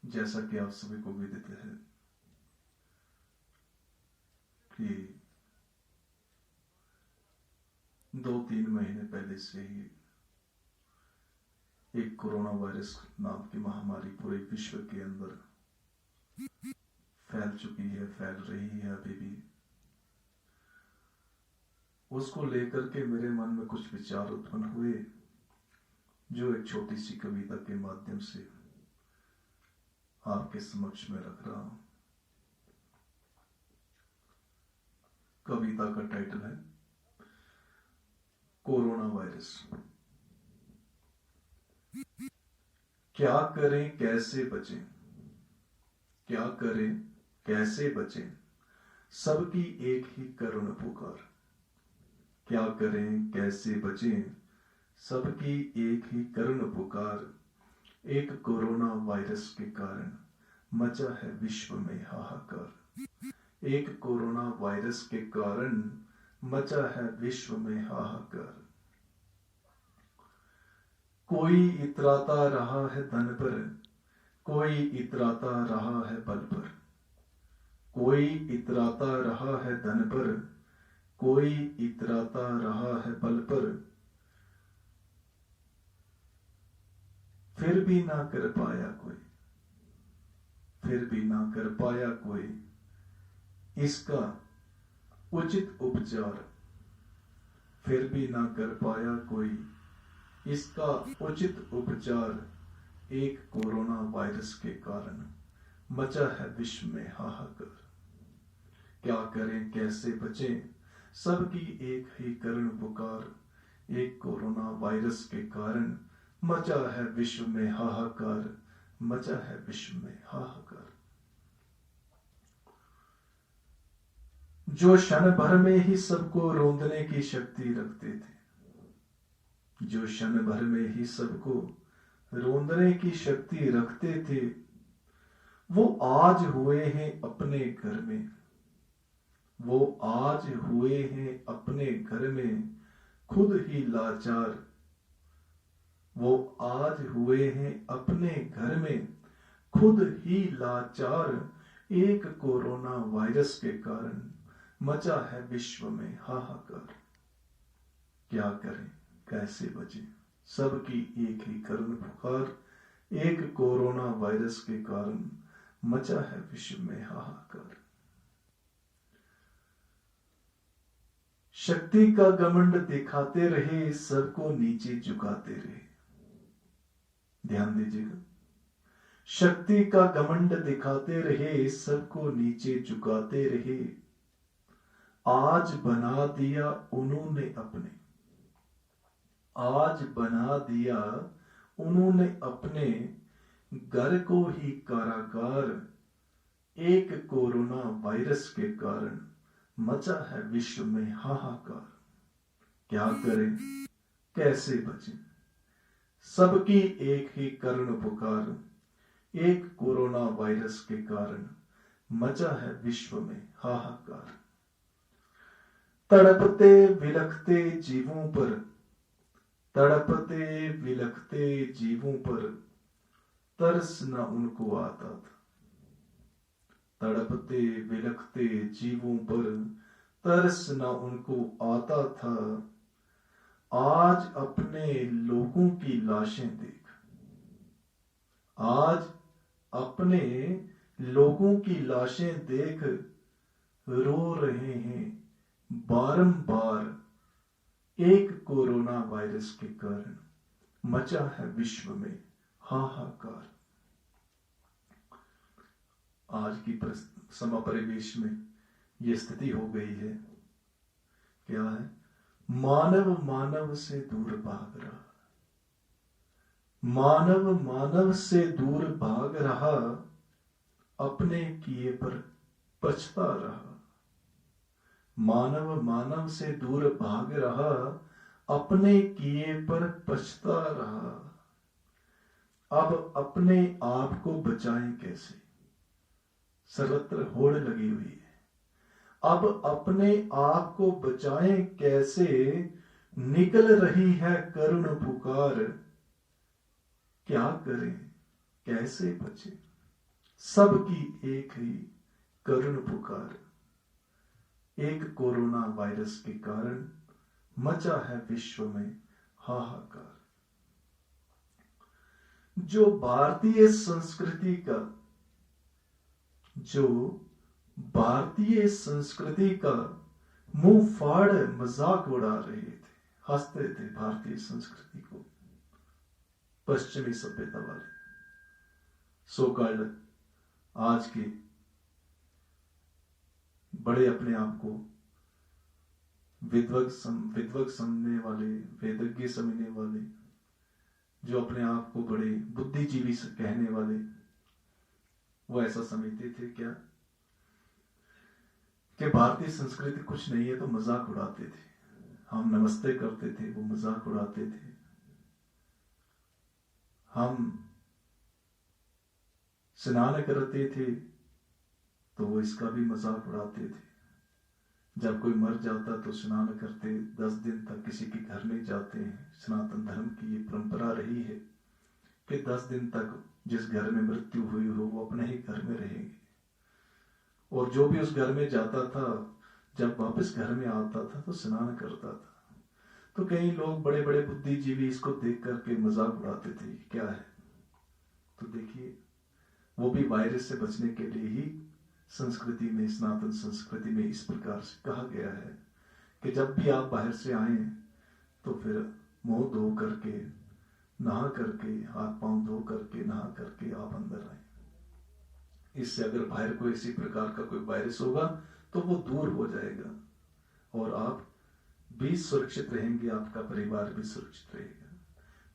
जैसा कि आप सभी को विदित है कि 2-3 महीने पहले से ही एक कोरोना वायरस नाम की महामारी पूरे विश्व के अंदर फैल चुकी है, फैल रही है अभी भी। उसको लेकर के मेरे मन में कुछ विचार उत्पन्न हुए, जो एक छोटी सी कविता के माध्यम से आपके समक्ष में रख रहा हूं। कविता का टाइटल है कोरोना वायरस। क्या करें कैसे बचें, क्या करें कैसे बचें, सबकी एक ही करुण पुकार। क्या करें कैसे बचें, सबकी एक ही करुण पुकार। एक कोरोना वायरस के कारण मचा है विश्व में हाहाकार। एक कोरोना वायरस के कारण मचा है विश्व में हाहाकार। कोई इतराता रहा है धन पर, कोई इतराता रहा है बल पर। कोई इतराता रहा है धन पर, कोई इतराता रहा है बल पर। फिर भी ना कर पाया कोई, फिर भी ना कर पाया कोई इसका उचित उपचार। फिर भी ना कर पाया कोई इसका उचित उपचार। एक कोरोना वायरस के कारण मचा है विश्व में हाहाकार। क्या करें कैसे बचें, सबकी एक ही करुण पुकार। एक कोरोना वायरस के कारण मचा है विश्व में हाहाकार, मचा है विश्व में हाहाकार। जो क्षण भर में ही सबको रोंदने की शक्ति रखते थे, जो क्षण भर में ही सबको रोंदने की शक्ति रखते थे, वो आज हुए हैं अपने घर में। वो आज हुए हैं अपने घर में खुद ही लाचार। वो आज हुए हैं अपने घर में खुद ही लाचार। एक कोरोना वायरस के कारण मचा है विश्व में हाहाकार। क्या करें कैसे बचें, सबकी एक ही करुण पुकार। एक कोरोना वायरस के कारण मचा है विश्व में हाहाकार। शक्ति का घमंड दिखाते रहे, सबको नीचे झुकाते रहे। ध्यान दीजिएगा, शक्ति का घमंड दिखाते रहे, सबको नीचे झुकाते रहे। आज बना दिया उन्होंने अपने, आज बना दिया उन्होंने अपने घर को ही कारागार। एक कोरोना वायरस के कारण मचा है विश्व में हाहाकार। क्या करें कैसे बचें, सबकी एक ही करुण पुकार। एक कोरोना वायरस के कारण मचा है विश्व में हाहाकार। तड़पते विलखते जीवों पर, तड़पते विलखते जीवों पर तरस न उनको आता था। तड़पते विलखते जीवों पर तरस न उनको आता था। आज अपने लोगों की लाशें देख, आज अपने लोगों की लाशें देख रो रहे हैं बारंबार। एक कोरोना वायरस के कारण मचा है विश्व में हाहाकार। आज की समा परिवेश में यह स्थिति हो गई है। क्या है, मानव मानव से दूर भाग रहा, मानव मानव से दूर भाग रहा, अपने किए पर पछता रहा। मानव मानव से दूर भाग रहा, अपने किए पर पछता रहा। अब अपने आप को बचाएं कैसे, सर्वत्र होड़ लगी हुई है। अब अपने आप को बचाएं कैसे, निकल रही है करुण पुकार। क्या करें कैसे बचें, सबकी एक ही करुण पुकार। एक कोरोना वायरस के कारण मचा है विश्व में हाहाकार। जो भारतीय संस्कृति का मुंह फाड़ मजाक उड़ा रहे थे, हंसते थे भारतीय संस्कृति को पश्चिमी सभ्यता वाले, सो कॉल्ड आज के बड़े अपने आप को विद्वक समझने वाले, वेदज्ञ समझने वाले, जो अपने आप को बड़े बुद्धिजीवी कहने वाले, वो ऐसा समझते थे क्या कि भारतीय संस्कृति कुछ नहीं है, तो मजाक उड़ाते थे। हम नमस्ते करते थे, वो मजाक उड़ाते थे। हम स्नान करते थे तो वो इसका भी मजाक उड़ाते थे। जब कोई मर जाता तो स्नान करते, 10 दिन तक किसी के घर नहीं जाते हैं। सनातन धर्म की ये परंपरा रही है कि 10 दिन तक जिस घर में मृत्यु हुई हो वो अपने ही घर में रहेंगे, और जो भी उस घर में जाता था जब वापस घर में आता था तो स्नान करता था। तो कई लोग बड़े बड़े बुद्धिजीवी इसको देख करके मजाक उड़ाते थे, क्या है। तो देखिए, वो भी वायरस से बचने के लिए ही संस्कृति में, सनातन संस्कृति में इस प्रकार से कहा गया है कि जब भी आप बाहर से आए तो फिर मुंह धो करके, नहा करके, हाथ पांव धो करके, नहा करके आप अंदर आए। इससे अगर बाहर कोई इसी प्रकार का कोई वायरस होगा तो वो दूर हो जाएगा और आप भी सुरक्षित रहेंगे, आपका परिवार भी सुरक्षित रहेगा।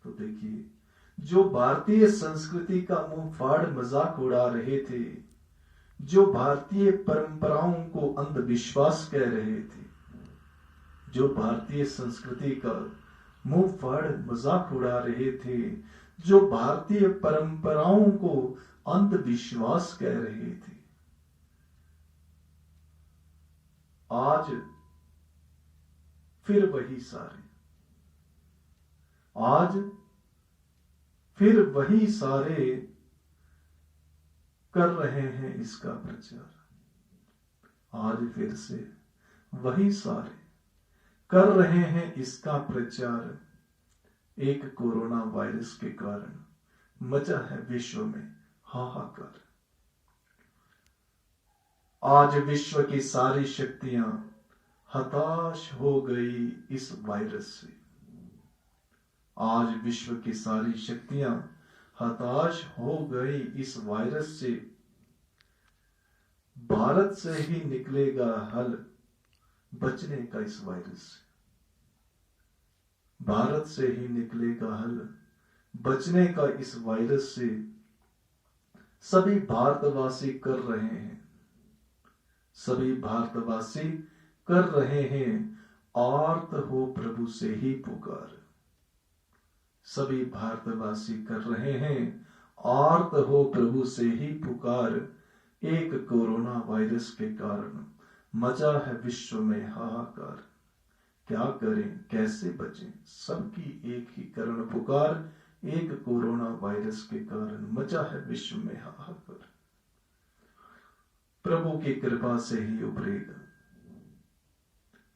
तो देखिए, जो भारतीय संस्कृति का मुंह फाड़ मजाक उड़ा रहे थे, जो भारतीय परंपराओं को अंधविश्वास कह रहे थे, जो भारतीय संस्कृति का मुंह फाड़ मजाक उड़ा रहे थे, जो भारतीय परंपराओं को अंधविश्वास कह रहे थे, आज फिर वही सारे कर रहे हैं इसका प्रचार। आज फिर से वही सारे कर रहे हैं इसका प्रचार। एक कोरोना वायरस के कारण मचा है विश्व में हाहाकार। आज विश्व की सारी शक्तियां हताश हो गई इस वायरस से। आज विश्व की सारी शक्तियां हताश हो गई इस वायरस से। भारत से ही निकलेगा हल बचने का इस वायरस से। भारत से ही निकलेगा हल बचने का इस वायरस से। सभी भारतवासी कर रहे हैं, सभी भारतवासी कर रहे हैं आर्त हो प्रभु से ही पुकार। सभी भारतवासी कर रहे हैं आर्त हो प्रभु से ही पुकार। एक कोरोना वायरस के कारण मचा है विश्व में हाहाकार। क्या करें, कैसे बचें, सबकी एक ही करुण पुकार। एक कोरोना वायरस के कारण मचा है विश्व में हाहाकार। प्रभु की कृपा से ही उभरेगा,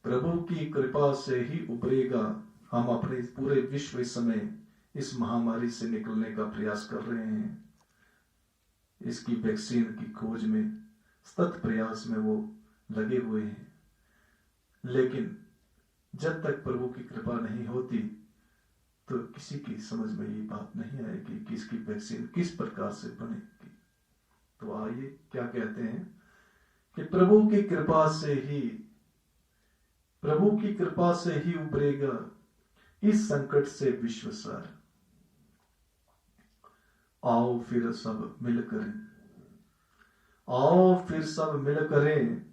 प्रभु की कृपा से ही उभरेगा। हम अपने पूरे विश्व इस समय इस महामारी से निकलने का प्रयास कर रहे हैं। इसकी वैक्सीन की खोज में, सतत प्रयास में वो लगे हुए हैं। लेकिन जब तक प्रभु की कृपा नहीं होती तो किसी की समझ में ये बात नहीं आएगी कि इसकी वैक्सीन किस प्रकार से बनेगी। तो आइए, क्या कहते हैं कि प्रभु की कृपा से ही उभरेगा इस संकट से विश्व सारा। आओ फिर सब मिल करें, आओ फिर सब मिल करें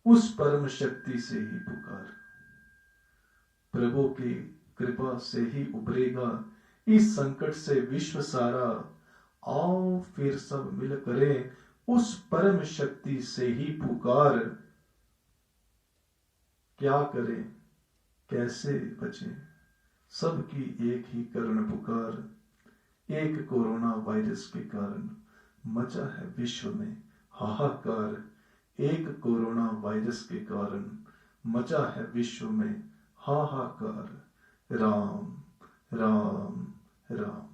उस परम शक्ति से ही पुकार। प्रभु की कृपा से ही उभरेगा इस संकट से विश्व सारा। आओ फिर सब मिल करें उस परम शक्ति से ही पुकार। क्या करें, कैसे बचें, सबकी एक ही करुण पुकार। एक कोरोना वायरस के कारण मचा है विश्व में हाहाकार, एक कोरोना वायरस के कारण मचा है विश्व में हाहाकार। राम राम राम।